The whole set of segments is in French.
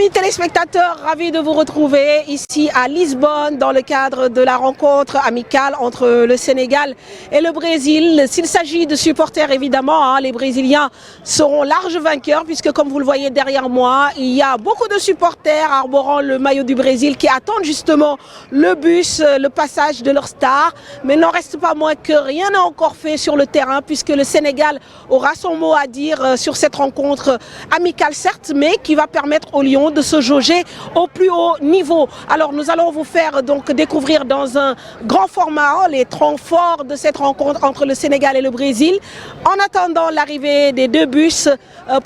Amis téléspectateurs, ravis de vous retrouver ici à Lisbonne dans le cadre de la rencontre amicale entre le Sénégal et le Brésil. S'il s'agit de supporters, évidemment, les Brésiliens seront larges vainqueurs puisque, comme vous le voyez derrière moi, il y a beaucoup de supporters arborant le maillot du Brésil qui attendent justement le bus, le passage de leur star. Mais il n'en reste pas moins que rien n'est encore fait sur le terrain puisque le Sénégal aura son mot à dire sur cette rencontre amicale, certes, mais qui va permettre aux Lions de se jauger au plus haut niveau. Alors nous allons vous faire donc découvrir dans un grand format les temps forts de cette rencontre entre le Sénégal et le Brésil. En attendant l'arrivée des deux bus,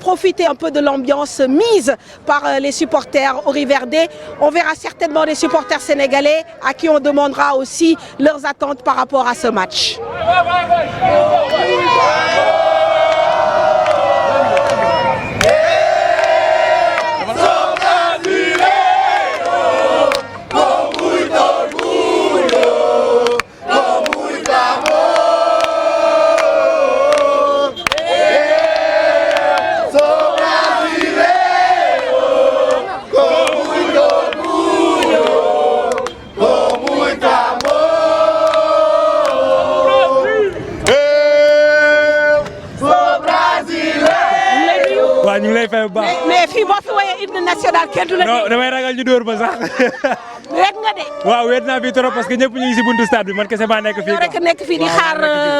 profitez un peu de l'ambiance mise par les supporters auriverdés. On verra certainement des supporters sénégalais à qui on demandera aussi leurs attentes par rapport à ce match. ñu ngi lay fay bu baax mais fii boo fi woyee hymne national kenn du la. non damay ragal ñu dóor ma sax. weet nga de. waaw weet naa fii trop parce que ñëpp ñu ngi si buntu stade bi man kese maa nekk fii. yow rek nekk fii di xaar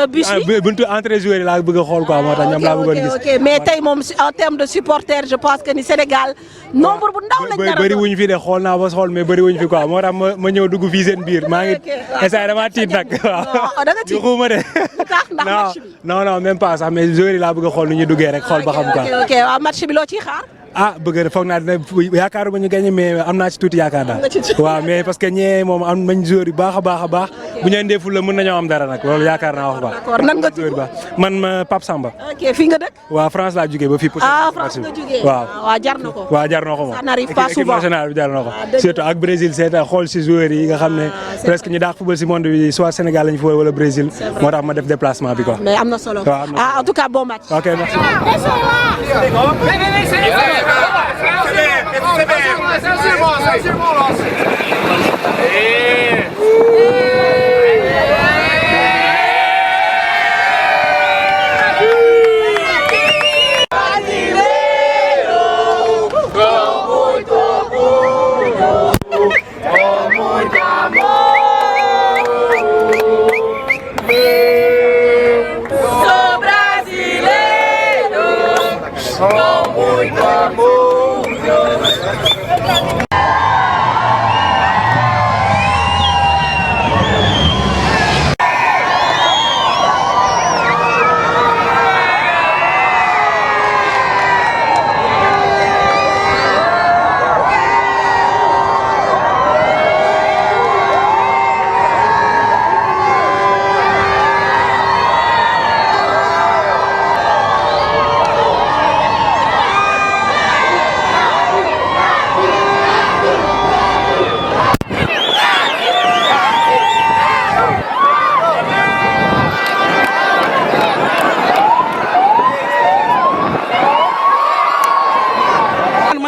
bus bi. buntu entrée joueur yi laa bëgg a xool quoi moo tax ñoom laa bëggoon gis. ok mais tey moom en terme de supporters je pense que ni Sénégal nombre bu ndaw lañ. bëri wuñ fi de xool naa ba xool mais bëri wuñ fi quoi moo tax ma ñëw dugg fii seen biir maa ngi. instant dama tiit nag waaw. da nga tiit xuuma de. non même pas sax mais joueur yi laa bëgg a xool nu ñuy duggee rek xool ba xam quoi. ok waaw match bi loo ciy xaar. bëgg na foog naa dina yaakaaruma ñu gagné mais am naa ci tuuti yaakaar daal waaw mais parce que ñee moom am nañ joueur yu baax a baax bu ñu indee ful la mën nañoo am dara nag loolu yaakaar naa wax baax. d'accord nan nga tudd man Pape Samba. ok fii nga dëkk. waaw France laa jógee ba fii. France nga jógee waaw jar na ko. waaw jar na ko moom. ça n'arrive pas souvent équipe nationale bi jar na ko. surtout ak Brésil seeta xool si joueurs yi nga xam ne presque ñu daax football si monde bi soit Sénégal lañu fa wala Brésil moo tax ma def déplacement bi quoi. mais am na solo en tout cas bon match. ok merci.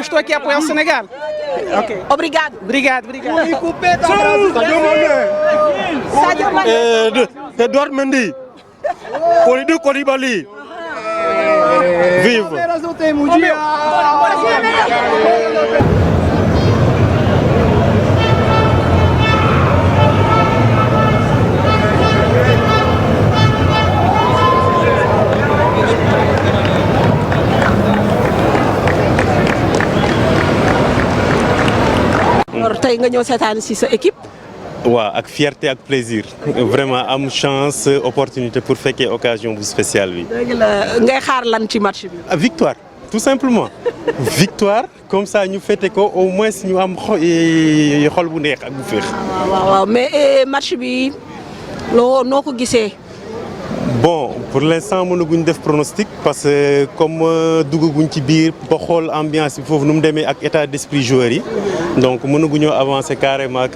Estou aqui a apoiar o Sénégal. Ok. Obrigado. Obrigado. Sadio Mané. Edouard Mendy. Kalidou Koulibaly. Vive. tey nga ñëw seetaan si sa équipe. waaw ak fierté ak plaisir vraiment am chance opportunité pour fekkee occasion bu spéciale bi. dëgg la ngay xaar lan ci match bi. victoire tout simplement victoire comme ça ñu fête ko au moins ñu am xol bu neex ak bu féex. waaw mais match bi noo ko gisee. bon pour l'instant mënaguñ def pronostic parce que comme duggaguñ ci biir ba xool ambiance bi foofu nu mu demee ak état d'esprit joueurs yi donc mënaguñoo avancer carrément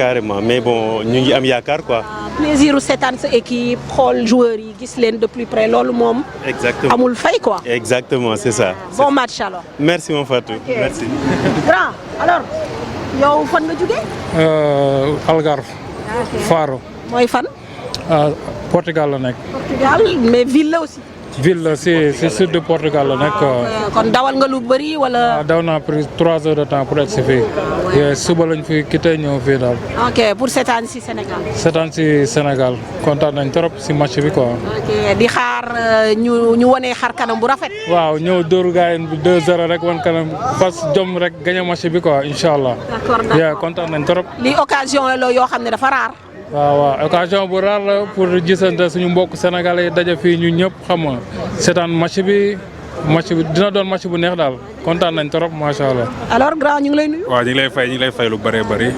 mais bon ñu ngi am yaakaar quoi. plaisir seetaan sa équipe xool joueurs yi gis leen de plus près loolu moom. Exactement amul fay quoi. Exactement c'est ça. Bon match alors. Merci mon Fatou. Okay. Merci. Grand alors yow fan nga jógee. Algarve. Faro. mooy fan. Portugal la nekk. Portugal mais ville la aussi. ville la si sud de Portugal la nekk. kon dawal nga lu bëri wala. daw naa pris 3 heures de temps pour être si fii. suba lañ fi quitté ñëw fii daal. ok pour seetaan si Sénégal. seetaan si Sénégal kontaan nañ trop si match bi quoi. ok di xaar ñu wane xar kanam bu rafet. waaw ñëw dóor gars yi 2-0 rek wan kanam fas jom rek gagné match bi quoi incha allah. d'accord kontaan nañ trop. li occasion la yoo xam ne dafa raar. waaw occasion bu raar la pour gisante suñu mbokk sénégalais daje fii ñu ñëpp xam nga seetaan match bi dina doon match bu neex daal kontaan nañ trop macha allah. alors grand ñu ngi lay nuyu. waaw ñu ngi lay fay lu bëree bëri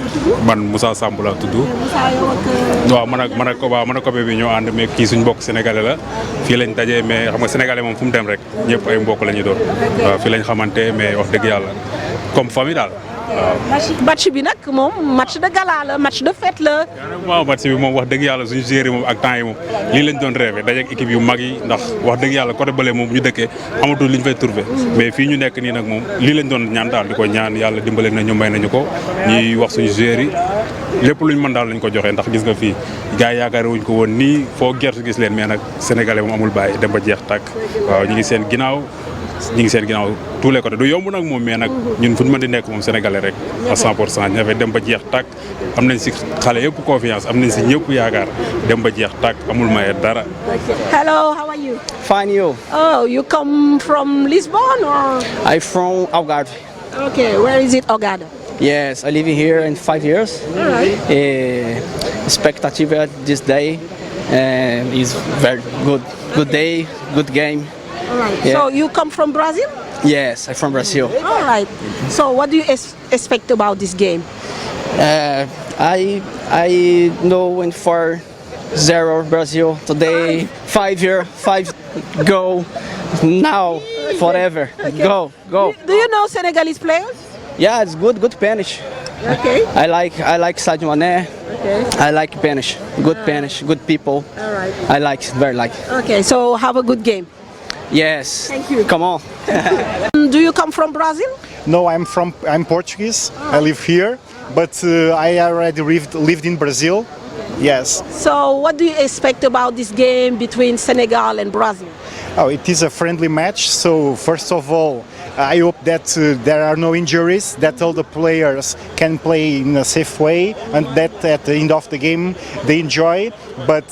man Moussa Samb laa tudd. waaw man ak Kobe bi ñoo ànd mais kii suñu mbokk sénégalais la fii lañ daje mais xam nga sénégalais moom fu mu dem rek ñëpp ay mbokk la ñuy doon waaw fii lañ xamante mais wax dëgg yàlla comme famille daal. waaw match bi nag moom match de gala la match de fête la. waaw match bi moom wax dëgg yàlla suñu joueurs yi moom ak temps yi moom lii lañ doon rêvé dajeeg équipe yu mag yi ndax wax dëgg yàlla côté bële moom ñu dëkkee amatul li ñu fay trouvé mais fii ñu nekk nii nag moom lii lañ doon ñaan daal di ko ñaan yàlla dimbale nañu may nañu ko ñuy wax suñu joueurs yi lépp luñ mën daal lañ ko joxe ndax gis nga fii gars yi yaakaar wuñ ko woon nii foo gerte gis leen mais nag sénégalais moom amul bàyyi dem ba jeex tàkk waaw ñu ngi seen ginnaaw tous les côtés du yomb nag moom mais nag ñun fu ñu mën di nekk moom sénégalais rek à 100% ña fay dem ba jeex tàkk am nañ si xale yëpp confiance am nañ si ñëpp yaakaar dem ba jeex tàkk amul maye dara. Hello, how are you? Fine, you. Oh, you come from Lisbon or? I'm from Algarve. Okay, where is it, Ogada? Yes, I live here in 5 years. All right. Expectative this day is very good. Good day, good game. All right. Yeah. So you come from Brazil? Yes, I'm from Brazil. All right. So what do you expect about this game? I know when 4-0 Brazil today. 5 go now forever. Okay. Go. Do you know Senegalese players? Yeah, it's good Spanish. Okay. I like Sadio Mané. Okay. I like Spanish. Good Spanish. Good people. All right. I like very like. Okay. So have a good game. Yes. Thank you. Come on. Do you come from Brazil? No, I'm Portuguese. I live here, but I already lived in Brazil. Yes. So what do you expect about this game between Senegal and Brazil? Oh, it is a friendly match. So first of all, I hope that there are no injuries, that all the players can play in a safe way, and that at the end of the game they enjoy. But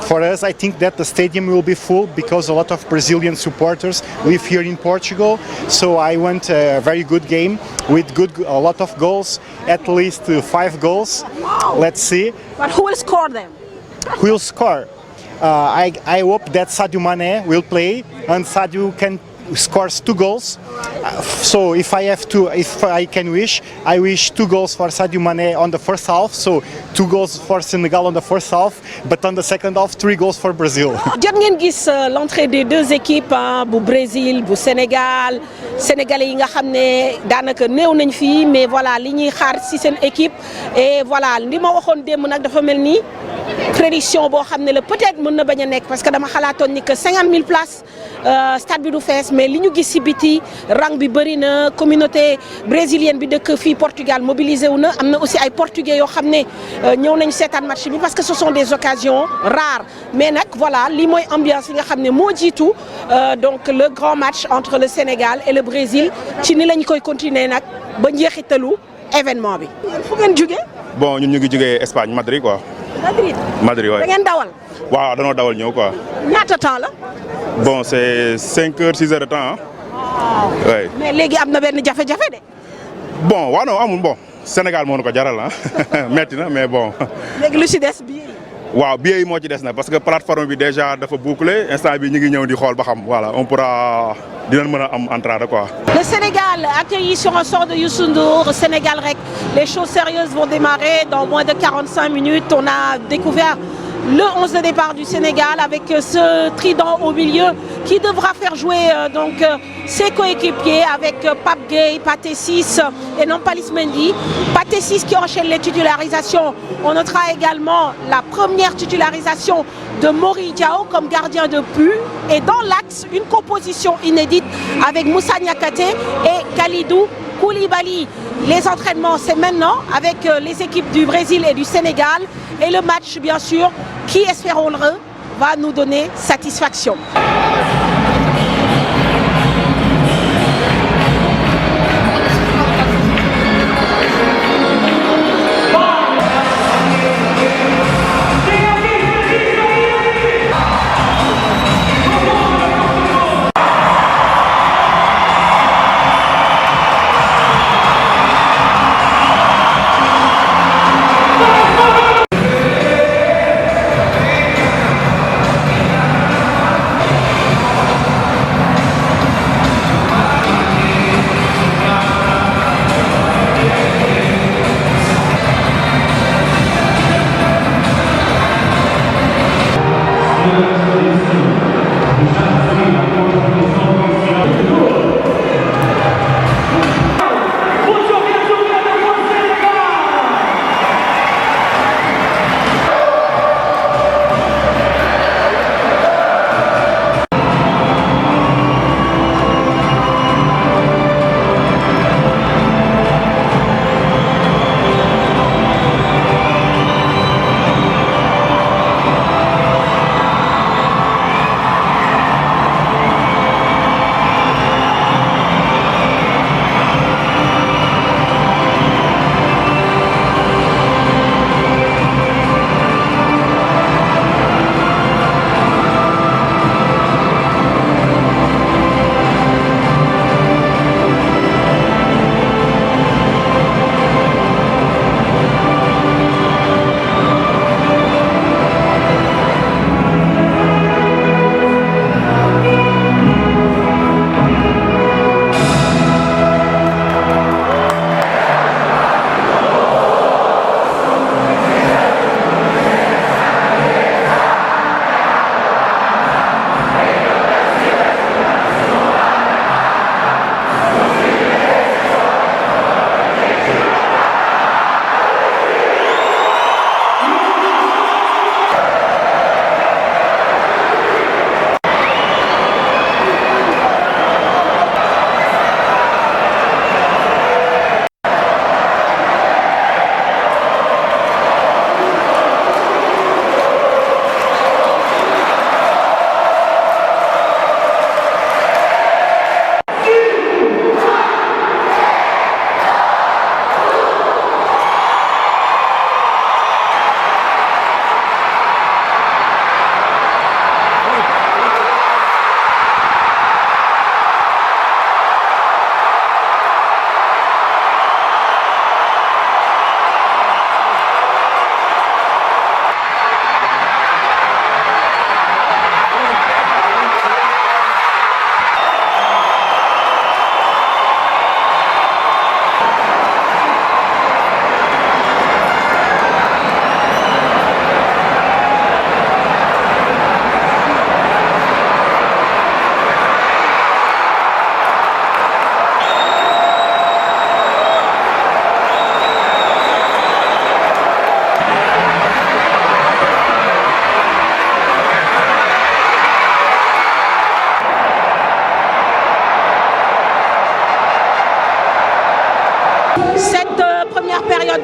for us, I think that the stadium will be full because a lot of Brazilian supporters live here in Portugal. So I want a very good game with a lot of goals, at least 5 goals. Wow. Let's see. But who will score them? Who will score? I hope that Sadio Mané will play, and Sadio can scores 2 goals. So if I can wish, I wish 2 goals for Sadio Mané on the first half. So 2 goals for Senegal on the first half, but on the second half 3 goals for Brazil. jot ngeen gis l'entrée des deux équipes bu Brésil bu Sénégal sénégalais yi nga xam ne daanaka néew nañ fii mais voilà li ñuy xaar ci seen équipe et voilà li ma waxoon démb nag dafa mel ni prédiction boo xam ne la peut-être mën na bañ a nekk parce que dama xalaatoon ni que 50 000 places stade bi du fees mais li ñu gis ci biti rang bi bëri na communauté brésilienne bi dëkk fii Portugal mobilisé wu na am na aussi ay portugais yoo xam ne ñëw nañu seetaan match bi parce que ce sont des occasions rares mais nag voilà lii mooy ambiance yi nga xam ne moo jiitu donc le grand match entre le Sénégal et le Brésil ci ni lañ koy continuer nag ba njeexitalu événement bi. fu ngeen jógee. bon ñun ñu ngi jógee Espagne Madrid quoi. Madrid waay da ngeen dawal. waaw danoo dawal ñëw quoi. ñaata temps la. bon c'est 5 heures 6 heures de temps ah. waaw mais léegi am na benn jafe-jafe de. bon waaw non amul bon Sénégal moo nu ko jaral ah metti na mais bon. léegi lu ci des bii. waaw billets yi moo ci des na parce que plateforme bi déjà dafa bouclé instant bi ñu ngi ñëw di xool ba xam voilà on pourra dinañ mën a am entrée quoi. Le Sénégal accueilli sur un sort de Youssou Ndour. Sénégal rek les choses sérieuses vont démarrer dans moins de 45 minutes. On a découvert le 11 de départ du Sénégal avec ce trident au milieu qui devra faire jouer ses coéquipiers avec Pape Gueye, Pathé Ciss et Nampalys Mendy. Pathé Ciss qui enchaîne les titularisations. On notera également la première titularisation de Mori Diao comme gardien de but. Et dans l'axe, une composition inédite avec Moussa Niakhaté et Kalidou Koulibaly. Les entraînements, c'est maintenant avec les équipes du Brésil et du Sénégal. Et le match, bien sûr, qui, espérons-le, va nous donner satisfaction.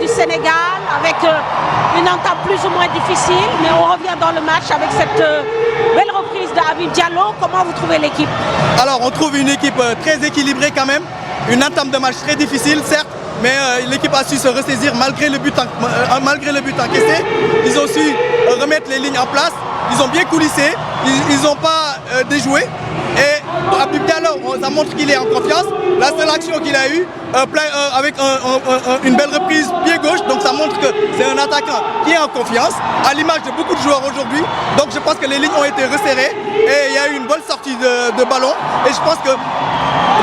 Du Sénégal avec une entame plus ou moins difficile, mais on revient dans le match avec cette belle reprise de Habib Diallo. Comment vous trouvez l'équipe? Alors on trouve une équipe très équilibrée quand même, une entame de match très difficile certes, mais l'équipe a su se ressaisir malgré le but encaissé. Ils ont su remettre les lignes en place, ils ont bien coulissé, ils n'ont pas déjoué et Habib Diallo, ça montre qu'il est en confiance. La seule action qu'il a eue, avec une belle reprise pied gauche, donc ça montre que c'est un attaquant qui est en confiance, à l'image de beaucoup de joueurs aujourd'hui. Donc je pense que les lignes ont été resserrées et il y a eu une bonne sortie de ballon. Et je pense que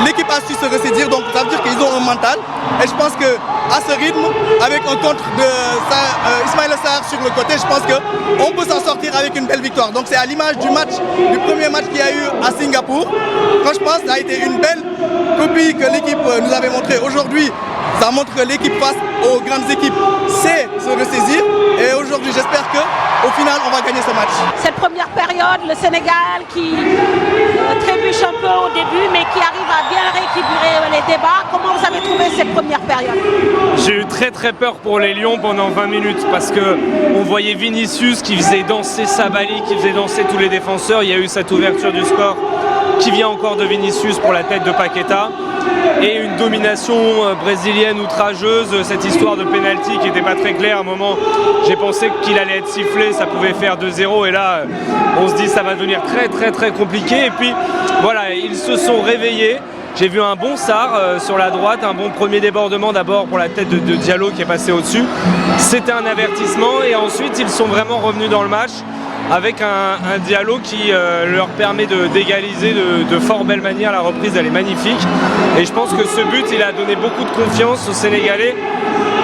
l'équipe a su se ressaisir, donc ça veut dire qu'ils ont un mental. Et je pense qu'à ce rythme, avec un contre de Ismaïla Sarr sur le côté, je pense qu'on peut s'en sortir avec une belle victoire. Donc c'est à l'image du premier match qu'il y a eu à Singapour. Franchement, ça a été une belle copie que l'équipe nous avait montrée aujourd'hui. Ça montre que l'équipe face aux grandes équipes sait se ressaisir. Et aujourd'hui, j'espère qu'au final, on va gagner ce match. Cette première période, le Sénégal qui trébuche un peu au début, mais qui arrive à bien rééquilibrer les débats. Comment vous avez trouvé cette première période? J'ai eu très peur pour les Lions pendant 20 minutes parce qu'on voyait Vinicius qui faisait danser Sabali, qui faisait danser tous les défenseurs. Il y a eu cette ouverture du score qui vient encore de Vinicius pour la tête de Paqueta. Et une domination brésilienne outrageuse, cette histoire de pénalty qui n'était pas très claire. À un moment, j'ai pensé qu'il allait être sifflé, ça pouvait faire 2-0 et là, on se dit ça va devenir très compliqué. Et puis voilà, ils se sont réveillés. J'ai vu un bon Sarr sur la droite, un bon premier débordement d'abord pour la tête de Diallo qui est passé au-dessus. C'était un avertissement et ensuite ils sont vraiment revenus dans le match avec un Diallo qui leur permet d'égaliser de fort belle manière. La reprise, elle est magnifique. Et je pense que ce but, il a donné beaucoup de confiance aux Sénégalais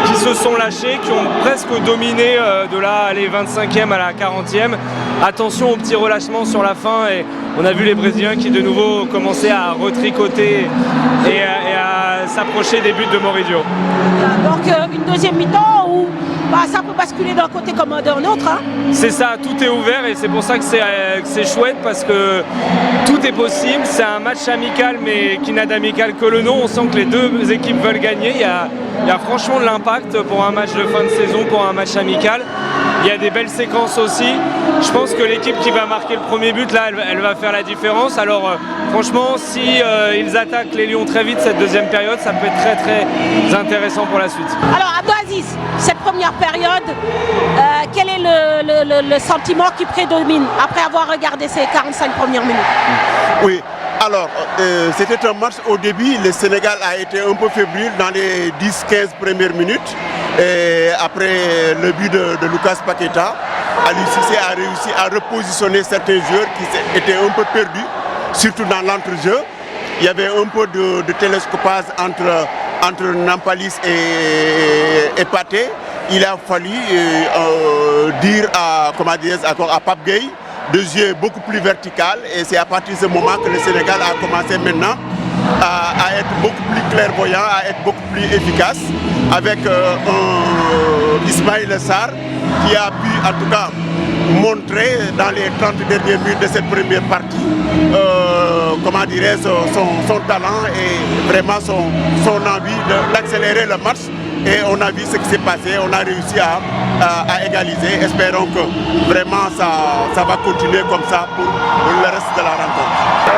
qui se sont lâchés, qui ont presque dominé de là, les 25e à la 40e. Attention au petit relâchement sur la fin. Et on a vu les Brésiliens qui de nouveau commençaient à retricoter et à s'approcher des buts de Moridio. Donc une deuxième mi-temps où ça peut basculer d'un côté comme d'un autre. Hein. C'est ça, tout est ouvert et c'est pour ça que c'est chouette parce que tout est possible. C'est un match amical mais qui n'a d'amical que le nom. On sent que les deux équipes veulent gagner. Il y a franchement de l'impact pour un match de fin de saison, pour un match amical. Il y a des belles séquences aussi. Je pense que l'équipe qui va marquer le premier but, là, elle va faire la différence. Alors franchement, si ils attaquent les Lions très vite cette deuxième période, ça peut être très intéressant pour la suite. Alors Abdelaziz, cette première période, quel est le sentiment qui prédomine après avoir regardé ces 45 premières minutes? Oui, alors c'était un match au début, le Sénégal a été un peu fébrile dans les 10-15 premières minutes. Et après le but de Lucas Paqueta, Aliou Cissé a réussi à repositionner certains joueurs qui étaient un peu perdus, surtout dans l'entrejeu. Il y avait un peu de télescopage entre Nampalis et Pathé. Il a fallu dire à Pape Gueye de jouer beaucoup plus vertical et c'est à partir de ce moment que le Sénégal a commencé maintenant à être beaucoup plus clairvoyant, à être beaucoup plus efficace avec Ismaïla Sarr qui a pu en tout cas montrer dans les 30 dernières minutes de cette première partie son talent et vraiment son envie d'accélérer le match. Et on a vu ce qui s'est passé, on a réussi à égaliser. Espérons que vraiment ça va continuer comme ça pour le reste de la rencontre.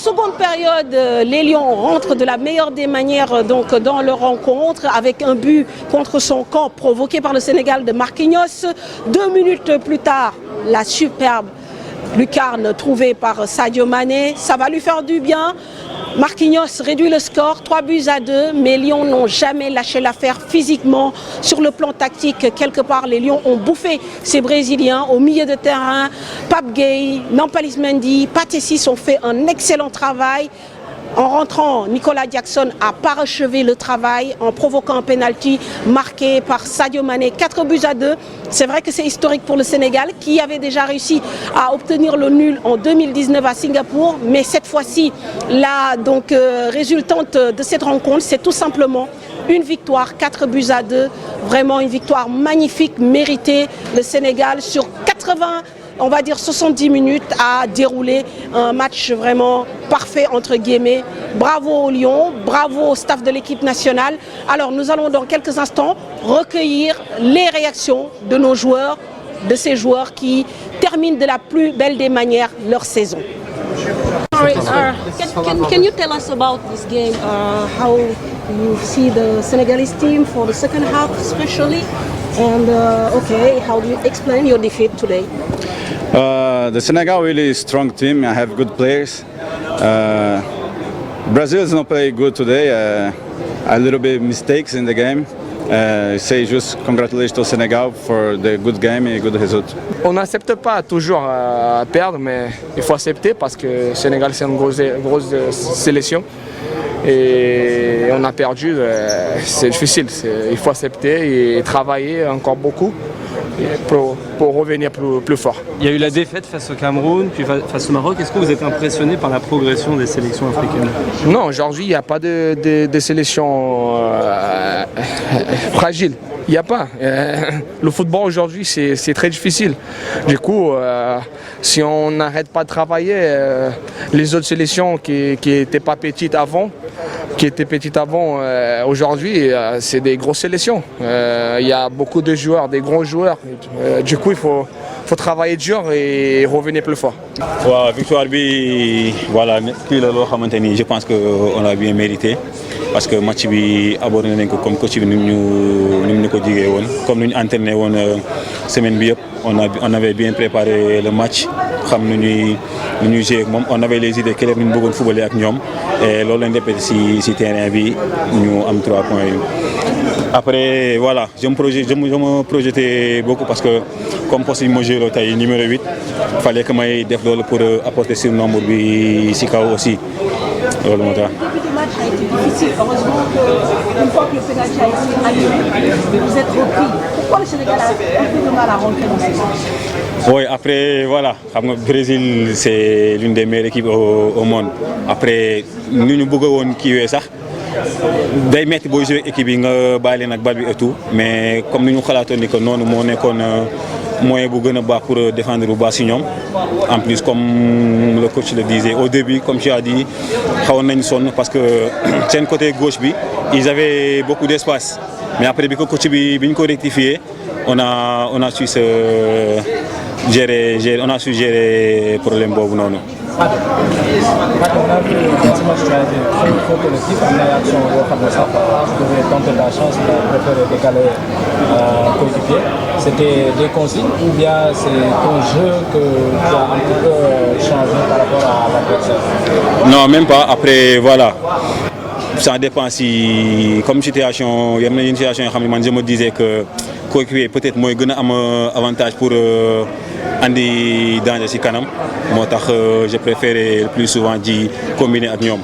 seconde période, les Lions rentrent de la meilleure des manières donc, dans leur rencontre avec un but contre son camp provoqué par le Sénégal de Marquinhos. 2 minutes plus tard, la superbe lucarne trouvée par Sadio Mané. Ça va lui faire du bien. Marquinhos réduit le score, 3-2, mais Lyon n'ont jamais lâché l'affaire physiquement. Sur le plan tactique, quelque part, les Lions ont bouffé ces Brésiliens au milieu de terrain. Pape Gueye, Nampalys Mendy, Pathé ont fait un excellent travail. En rentrant, Nicolas Jackson a parachevé le travail en provoquant un penalty marqué par Sadio Mané. 4-2. C'est vrai que c'est historique pour le Sénégal qui avait déjà réussi à obtenir le nul en 2019 à Singapour. Mais cette fois-ci, la résultante de cette rencontre, c'est tout simplement une victoire, 4-2. Vraiment une victoire magnifique, méritée. Le Sénégal sur 70 minutes a déroulé un match vraiment parfait entre guillemets. Bravo aux Lions, bravo au staff de l'équipe nationale. Alors nous allons dans quelques instants recueillir les réactions de nos joueurs, de ces joueurs qui terminent de la plus belle des manières leur saison. Can you tell us about this game? How you see the Senegalese team for the second half especially? And how do you explain your defeat today? The Senegal really strong team. I have good players. Brazil is not play good today. A little bit mistakes in the game. Say just congratulations to Senegal for the good game et good result. On n'accepte pas toujours à perdre, mais il faut accepter parce que le Sénégal c'est une grosse sélection. Et on a perdu, c'est difficile. Il faut accepter et travailler encore beaucoup pour revenir plus fort. Il y a eu la défaite face au Cameroun, puis face au Maroc. Est-ce que vous êtes impressionné par la progression des sélections africaines? Non, aujourd'hui, il n'y a pas de sélection fragile. Il n'y a pas. Le football aujourd'hui, c'est très difficile. Du coup, si on n'arrête pas de travailler, les autres sélections qui n'étaient pas petites avant, aujourd'hui, c'est des grosses sélections. Il y a beaucoup de joueurs, des grands joueurs. Du coup, il faut travailler dur et revenir plus fort. Victoire, voilà, je pense qu'on l'a bien mérité. Parce que le match bi abordé nañ ko comme coach bi ni ñu ko digé won comme ñu entraîné won semaine bi yépp on avait bien préparé le match xam ñu jouer ak mom on avait les idées claires ñu bëggoon footballer ak ñom et loolu lañ répété ci terrain bi ñu am 3 points. Après voilà, je me projetais beaucoup parce que comme poste mo joué tay numéro 8, fallait que may def loolu pour apporter sur nombre bi ci kaw aussi. Loolu moo tax. A été difficile. Heureusement qu'une fois que le pénalty a été annulé, vous êtes repris. Pourquoi le Sénégal a un peu de mal à rentrer dans ces matchs? Oui, après, voilà, le Brésil, c'est l'une des meilleures équipes au monde. Après, nous avons kiiwee sax day metti booy jouer équipe yi nga bàyyi leen ak bal bi et tout, mais comme nous xalaatoon ni que noonu moo nekkoon moyen bu gën a baax pour défendre bu baax si ñoom. En plus, comme le coach le disait au début, comme tu as dit, xawoon nañ sonn parce que seen côté gauche bi ils avaient beaucoup d'espace. Mais après bi ko coach bi ñu ko rectifié, on a su gérer problème boobu noonu. C'était des consignes ou bien c'est ton jeu que tu as un petit peu changé par rapport à l'adversaire? Non, même pas. Après, voilà. Ça dépend si, comme situation, il y a une situation, je me disais que coéquipier peut-être moi gën a am avantage pour andi danger ci kanam moo tax je préférais le plus souvent di combiner ak ñoom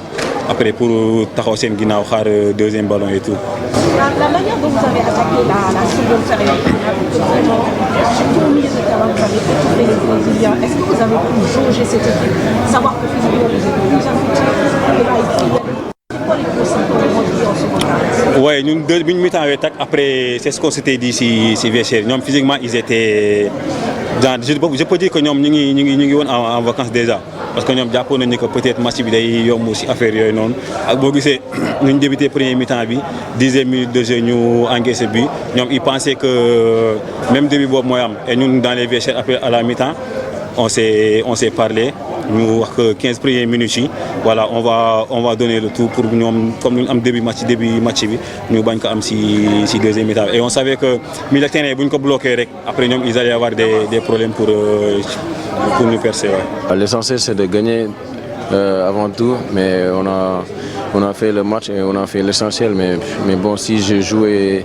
après pour taxaw seen ginnaaw xaar deuxième ballon et tout. La manière dont vous avez attaqué la seconde période, vraiment, surtout au milieu de terrain, vous avez étouffé les Brésiliens. Est-ce que vous avez pu jauger cette équipe, savoir que physiquement vous êtes plus affûté que là ici? Oui, nous deux mi-temps après c'est ce qu'on s'était dit si VCR. Nous physiquement ils étaient je peux dire que nous sommes en vacances déjà parce que nous avons dit que peut-être match bi day yomb aussi affaire yoy non ak bo gisé ñu débuté premier mi-temps bi 10e minute de jeu ñu encaissé but ñom ils pensaient que même début bob moy am et nous dans les VCR après à la mi-temps on s'est parlé ñu wax que 15 premières minutes yi voilà on va donner le tout pour ñoom comme ñu am début match bi ñu bañ ko am si deuxième mi-temps et on savait que milieu de terrain bu ñu ko bloqué rek après ñoom ils allaient avoir des problèmes pour nous percer. Ouais. L'essentiel c'est de gagner avant tout, mais on a fait le match et on a fait l'essentiel, mais bon, si je jouais,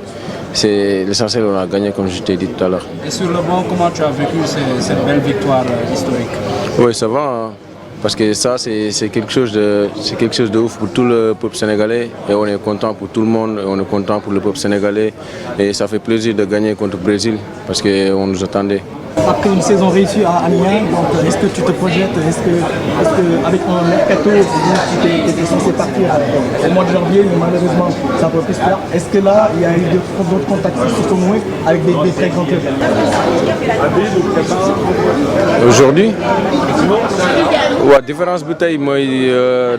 c'est l'essentiel, on a gagné comme je t'ai dit tout à l'heure. Et sur le banc, comment tu as vécu cette belle victoire historique? Oui, ça va, hein, parce que ça c'est quelque chose de ouf pour tout le peuple sénégalais et on est content pour tout le monde, on est content pour le peuple sénégalais et ça fait plaisir de gagner contre le Brésil parce qu'on nous attendait. Après une saison réussie à Amiens, est-ce que tu te projettes, est-ce que avec un mercato, tu étais censé partir au mois de janvier, mais malheureusement ça ne peut plus se faire. Est-ce que là, il y a eu d'autres contacts qui se sont noués avec des très grands clubs? Aujourd'hui, la différence bi tey mooy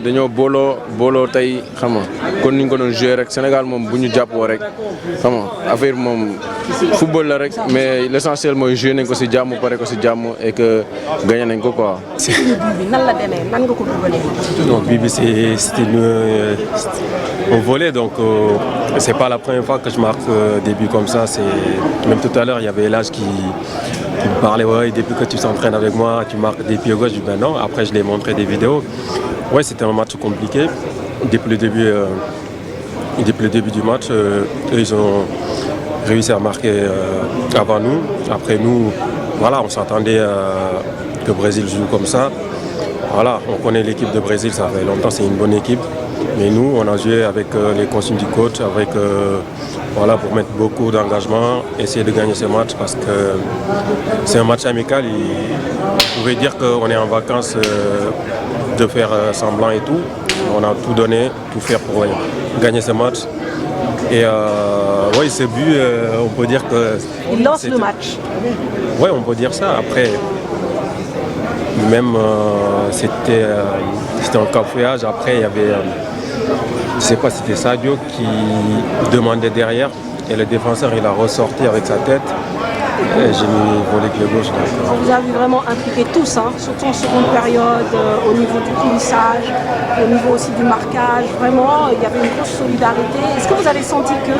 dañoo booloo tey xam nga kon ni ñu ko doon joué rek Sénégal moom bu ñu jàppoo rek xam nga affaire moom football la rek mais l'essentiel mooy joué nañ ko si jàmm pare ko si jàmm et que gagné nañ ko quoi. nan la demee nan nga ko dugalee. Non, Bibi c'était au volet donc c'est pas la première fois que je marque des buts comme ça. Même tout à l'heure il y avait Elage qui me parlait ouais depuis que tu s'entraînes avec moi tu marques des pieds gauche. Je dis ben non. Après je lui ai montré des vidéos. Ouais c'était un match compliqué depuis le début du match. Eux ils ont réussi à marquer avant nous. Après nous voilà on s'attendait que le Brésil joue comme ça. Voilà, on connaît l'équipe de Brésil, ça fait longtemps, c'est une bonne équipe. Mais nous, on a joué avec les consignes du coach, avec, voilà, pour mettre beaucoup d'engagement, essayer de gagner ce match parce que c'est un match amical. Vous pouvez dire qu'on est en vacances, de faire semblant et tout. On a tout donné, tout faire pour gagner ce match. Et oui, ce but, on peut dire que... Il lance le match. Oui, on peut dire ça. Après... Même c'était un cafouillage. Après, il y avait, je ne sais pas si c'était Sadio qui demandait derrière et le défenseur il a ressorti avec sa tête. Et j'ai mis volet clé gauche. On vous a vu vraiment impliqués tous, hein, surtout en seconde période, au niveau du coulissage, au niveau aussi du marquage. Vraiment, il y avait une grosse solidarité. Est-ce que vous avez senti que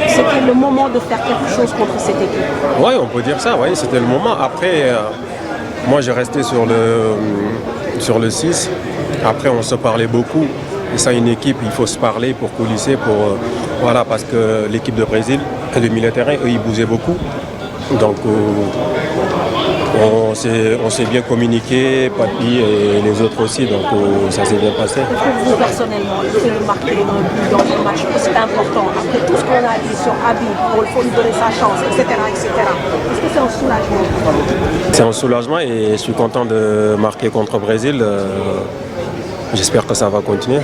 c'était le moment de faire quelque chose contre cette équipe? Oui, on peut dire ça. Oui, c'était le moment. Après. Moi, j'ai resté sur le 6. Après, on se parlait beaucoup. Et ça, une équipe, il faut se parler pour coulisser, voilà, parce que l'équipe de Brésil, le milieu de terrain, eux, ils bougeaient beaucoup. Donc, on s'est bien communiqué, Papi et les autres aussi. Donc, ça s'est bien passé. Est-ce que vous, personnellement, le fait de marquer un but dans le match, c'est important? Après tout ce qu'on a dit sur Habib, il faut lui donner sa chance, etc. Est-ce que c'est un soulagement? C'est un soulagement et je suis content de marquer contre le Brésil. J'espère que ça va continuer.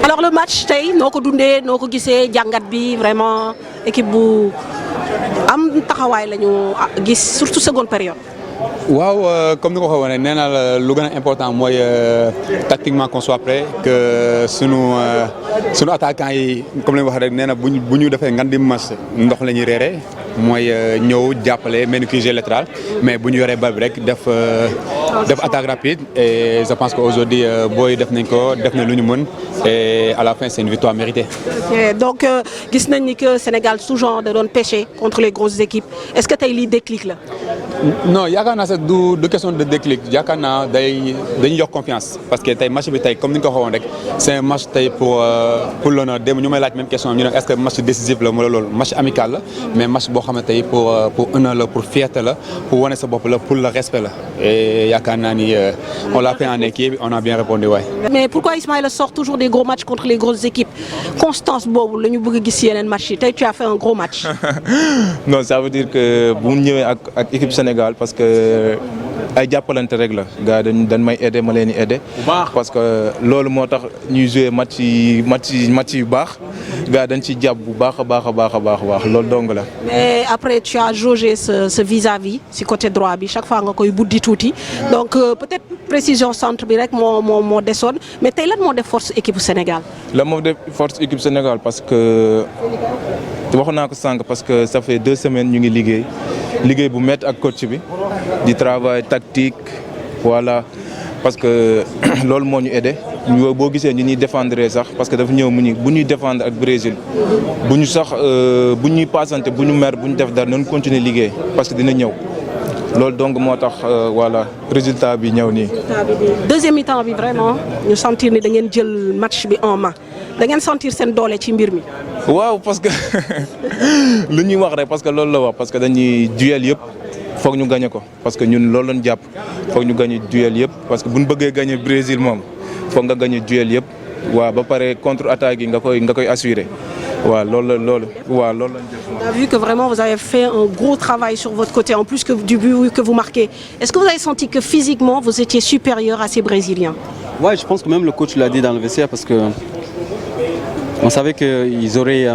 Alors le match, noko dundé, noko gissé jangat bi vraiment équipe bu am taxaway lañu gis surtout seconde période. Waaw comme ni ko waxee woon nee naa la lu gën a important mooy tactiquement qu'on soit prêt que sunu attaquants yi comme li nga wax rek nee na bu ñu defee ngan di match ndox la ñuy reeree mooy ñëw jàppale mel ni QG latéral mais bu ñu yoree bal bi rek def attaque rapide et je pense qu'aujourd'hui booy def nañ ko def na lu ñu mën et à la fin c'est une victoire méritée. Okay, donc gis nañ ni que Sénégal souvent da doon pêcher contre les grosses équipes est-ce que tey lii déclic la. Non yaakaar naa sax du question de déclic yaakaar naa dañuy jox confiance parce que tey match bi tey comme ni nga ko waxoon rek c'est un match tey pour l'honneur démb ñu may laaj même question ñu ne est-ce que match décisif la wala loolu match amical la mais match boo xam ne tey pour honneur la pour fierté la pour wane sa bopp la pour le respect la et yaakaar naa ni on l'a fait en équipe on a bien répondu waay. Mais pourquoi Ismaïla sort toujours des gros matchs contre les grosses équipes constance boobu la ñu bëgg a gis yeneen match yi tey tu as fait un gros match. Non ça veut dire que bu mu ñëwee ak équipe Sénégal parce que ay jàppalante rek la gars dañ may aider ma leen di aider parce que loolu moo tax ñuy jouer match yu baax gars dañ ci jàpp bu baax a baax loolu dong la. Mais après tu as jaugé ce vis-à-vis si côté droit bi chaque fois nga koy buddi tuuti donc peut-être précision centre bi rek moo desoon mais tey lan moo def force équipe Sénégal. lan moo def force équipe Sénégal parce que wax naa ko sànq parce que ça fait 2 semaines ñu ngi liggéey bu métti ak coach bi di travail tactique voilà parce que loolu moo ñu aidé ñu boo gisee ñu ñuy défendre sax parce que dafa ñëw mu ñu bu ñuy défendre ak Brésil bu ñu sax bu ñuy passante bu ñu mer bu ñu def dara nañu continuer liggéey parce que dina ñëw loolu donc moo tax voilà résultat bi ñëw nii. deuxième mi-temps bi vraiment ñu sentir ni da ngeen jël match bi en main da ngeen sentir seen doole ci mbir mi. waaw parce que lu ñuy wax rek parce que loolu la wax parce que dañuy duel yëpp foog ñu gagné ko parce que ñun loolu lañ jàpp foog ñu gagné duel yëpp parce que bu ñu bëggee gagné Brésil moom foog nga gagné duel yëpp waaw ba pare contre attaque yi nga koy assuré waaw loolu waaw loolu lañ def. On a vu que vraiment vous avez fait un gros travail sur votre côté en plus que du but que vous marquez. Est-ce que vous avez senti que physiquement vous étiez supérieur à ces Brésiliens? Ouais, je pense que même le coach l'a dit dans le vestiaire parce que on savait qu'ils auraient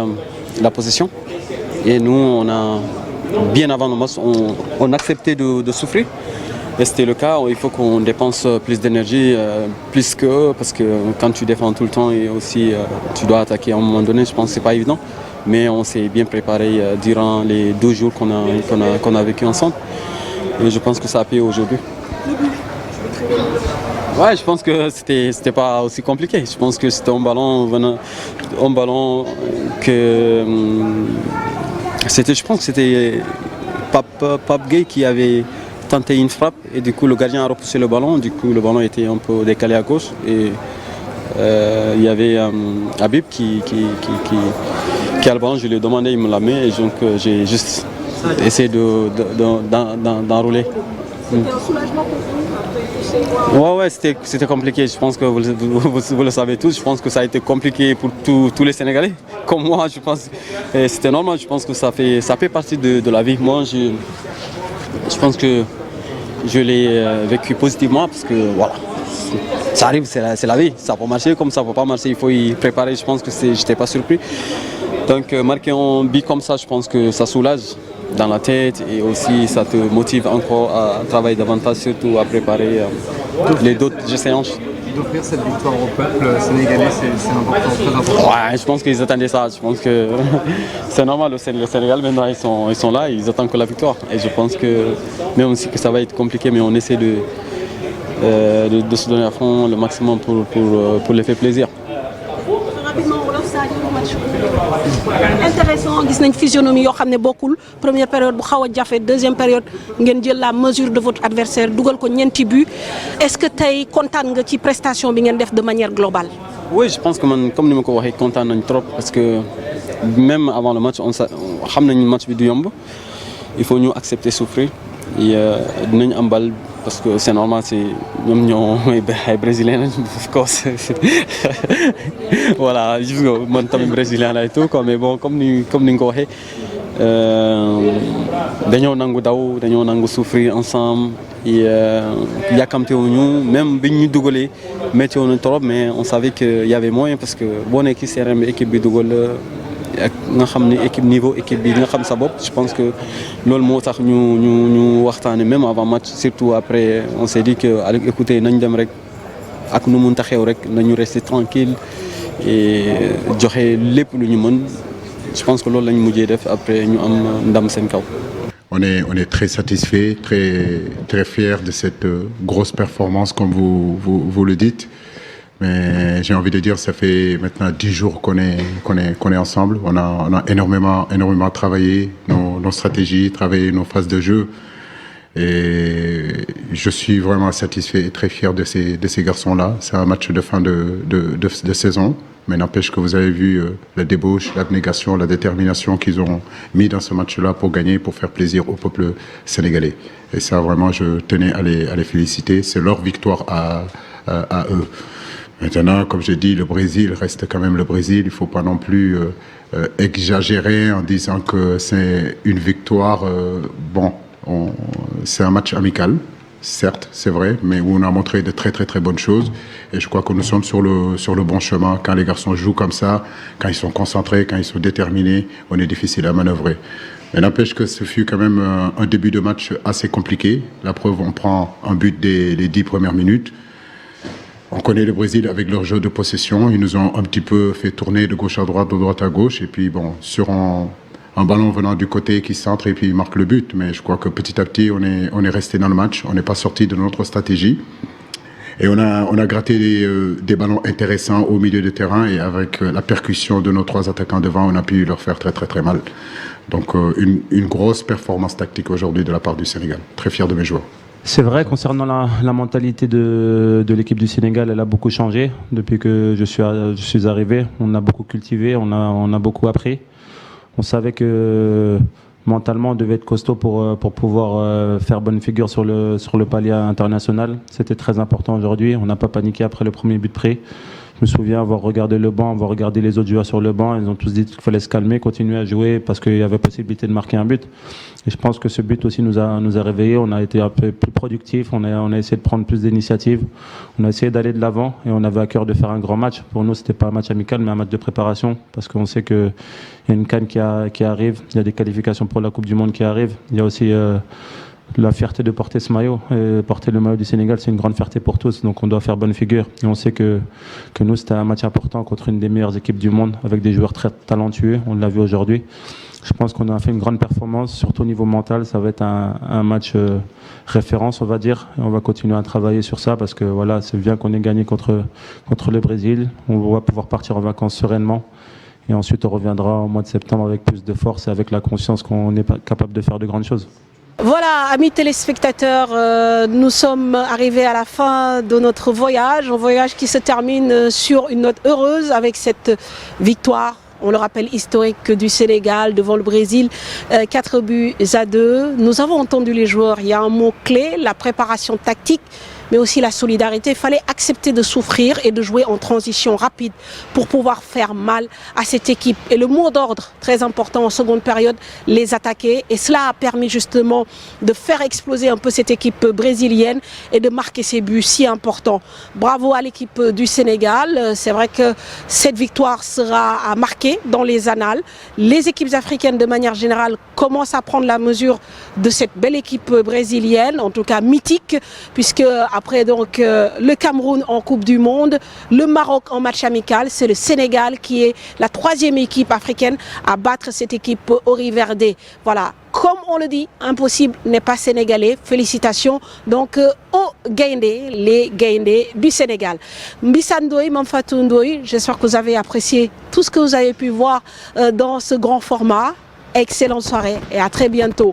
la possession et nous on a bien avant le match on acceptait de souffrir et c'était le cas. Il faut qu'on dépense plus d'énergie plus qu'eux parce que quand tu défends tout le temps et aussi tu dois attaquer à un moment donné, je pense que c'est pas évident, mais on s'est bien préparé durant les 2 jours qu'on a vécu ensemble et je pense que ça a payé aujourd'hui. Ouais, je pense que c'était pas aussi compliqué. Je pense que c'était un ballon que je pense que c'était Pape Gueye qui avait tenté une frappe et du coup le gardien a repoussé le ballon. Du coup le ballon était un peu décalé à gauche et il y avait Habib qui a le ballon. Je lui ai demandé, il me l'a mis et donc j'ai juste essayé d'enrouler. C'était un soulagement pour vous? Ouais, c'était compliqué. Je pense que vous le savez tous. Je pense que ça a été compliqué pour tous les Sénégalais. Comme moi, je pense que c'était normal. Je pense que ça fait partie de la vie. Moi, je pense que je l'ai vécu positivement parce que voilà, ça arrive, c'est la vie. Ça peut marcher comme ça peut pas marcher. Il faut y préparer. Je pense que j'étais pas surpris. Donc marquer un but comme ça, je pense que ça soulage dans la tête et aussi ça te motive encore à travailler davantage, surtout à préparer les autres séances. D'offrir cette victoire au peuple sénégalais, c'est important, très important. Ouais, je pense qu'ils attendaient ça. Je pense que c'est normal. Le Sénégal maintenant ils sont là, ils attendent que la victoire. Et je pense que même si que ça va être compliqué, mais on essaie de se donner à fond le maximum pour les faire plaisir. Intéressant, gis nañ physionomie yoo xam ne bokkul première période bu xaw a jafe deuxième période ngeen jël la mesure de votre adversaire dugal ko ñeenti but. Est-ce que tey kontaan nga ci prestation bi ngeen def de manière globale? Oui, je pense que man comme ni ma ko waxee kontaan nañ trop parce que même avant le match xam nañ match bi du yomb. Il faut ñu accepter souffrir et dinañ am bal parce que c'est normal, c'est ñoom ñoo ay brésilien lañ of course. Voilà, gis nga man tamit brésilien la et tout quoi, mais bon comme ni nga ko waxee dañoo nangu daw dañoo nangu souffrir ensemble et yàkkamte wuñu même biñ ñu dugalee métti woon trop mais on savait que y avait moyen parce que boo nekkee CRM bi équipe bi dugal ak nga xam ne équipe niveau équipe bi nga xam sa bopp. Je pense que loolu moo tax ñu waxtaane même avant match surtout après on s'est dit que écoutez nañ dem rek ak nu mun taxew rek nañu rester tranquille et joxe lépp lu ñu mën. Je pense que loolu lañ mujjee def après ñu am ndam seen kaw. On est très satisfait, très fier de cette grosse performance comme vous le dites. Mais j'ai envie de dire, ça fait maintenant 10 jours qu'on est ensemble. On a énormément travaillé nos stratégies, travaillé nos phases de jeu. Et je suis vraiment satisfait et très fier de ces garçons-là. C'est un match de fin de saison. Mais n'empêche que vous avez vu la débauche, l'abnégation, la détermination qu'ils ont mis dans ce match-là pour gagner, pour faire plaisir au peuple sénégalais. Et ça, vraiment, je tenais à les féliciter. C'est leur victoire à eux. Maintenant, comme je dis, le Brésil reste quand même le Brésil. Il ne faut pas non plus exagérer en disant que c'est une victoire. C'est un match amical, certes, c'est vrai, mais où on a montré de très bonnes choses. Et je crois que nous sommes sur le bon chemin. Quand les garçons jouent comme ça, quand ils sont concentrés, quand ils sont déterminés, on est difficile à manœuvrer. Mais n'empêche que ce fut quand même un début de match assez compliqué. La preuve, on prend un but dès les 10 premières minutes. On connaît le Brésil avec leur jeu de possession. Ils nous ont un petit peu fait tourner de gauche à droite, de droite à gauche. Et puis, bon, sur un ballon venant du côté qui centre et puis il marque le but. Mais je crois que petit à petit, on est resté dans le match. On n'est pas sorti de notre stratégie. Et on a gratté des ballons intéressants au milieu de terrain et avec la percussion de nos 3 attaquants devant, on a pu leur faire très mal. Donc une grosse performance tactique aujourd'hui de la part du Sénégal. Très fier de mes joueurs. C'est vrai, concernant la mentalité de l'équipe du Sénégal, elle a beaucoup changé depuis que je suis arrivé. On a beaucoup cultivé, on a beaucoup appris. On savait que mentalement, on devait être costaud pour pouvoir faire bonne figure sur le palier international. C'était très important aujourd'hui. On n'a pas paniqué après le premier but près. Je me souviens avoir regardé le banc, avoir regardé les autres joueurs sur le banc. Ils ont tous dit qu'il fallait se calmer, continuer à jouer parce qu'il y avait possibilité de marquer un but. Et je pense que ce but aussi nous a réveillés. On a été un peu plus productifs. On a essayé de prendre plus d'initiatives. On a essayé d'aller de l'avant et on avait à cœur de faire un grand match. Pour nous, c'était pas un match amical, mais un match de préparation parce qu'on sait qu'il y a une CAN qui arrive. Il y a des qualifications pour la Coupe du Monde qui arrivent. Il y a aussi la fierté de porter ce maillot. Et porter le maillot du Sénégal, c'est une grande fierté pour tous. Donc on doit faire bonne figure. Et on sait que nous, c'était un match important contre une des meilleures équipes du monde avec des joueurs très talentueux. On l'a vu aujourd'hui. Je pense qu'on a fait une grande performance, surtout au niveau mental. Ça va être un match référence, on va dire. Et on va continuer à travailler sur ça parce que voilà, c'est bien qu'on ait gagné contre le Brésil. On va pouvoir partir en vacances sereinement. Et ensuite, on reviendra au mois de septembre avec plus de force et avec la conscience qu'on est capable de faire de grandes choses. Voilà, amis téléspectateurs, nous sommes arrivés à la fin de notre voyage, un voyage qui se termine sur une note heureuse avec cette victoire, on le rappelle, historique du Sénégal devant le Brésil, 4-2. Nous avons entendu les joueurs, il y a un mot clé, la préparation tactique, mais aussi la solidarité. Il fallait accepter de souffrir et de jouer en transition rapide pour pouvoir faire mal à cette équipe. Et le mot d'ordre, très important en seconde période, les attaquer. Et cela a permis justement de faire exploser un peu cette équipe brésilienne et de marquer ces buts si importants. Bravo à l'équipe du Sénégal. C'est vrai que cette victoire sera à marquer dans les annales. Les équipes africaines de manière générale commencent à prendre la mesure de cette belle équipe brésilienne, en tout cas mythique, puisque après donc le Cameroun en Coupe du Monde, le Maroc en match amical, c'est le Sénégal qui est la 3e équipe africaine à battre cette équipe Oriverde. Voilà, comme on le dit, impossible n'est pas sénégalais. Félicitations donc aux Gaindé, les Gaindé du Sénégal. Mbissa Ndoye, Mame Fatou Ndoye, j'espère que vous avez apprécié tout ce que vous avez pu voir dans ce grand format. Excellente soirée et à très bientôt.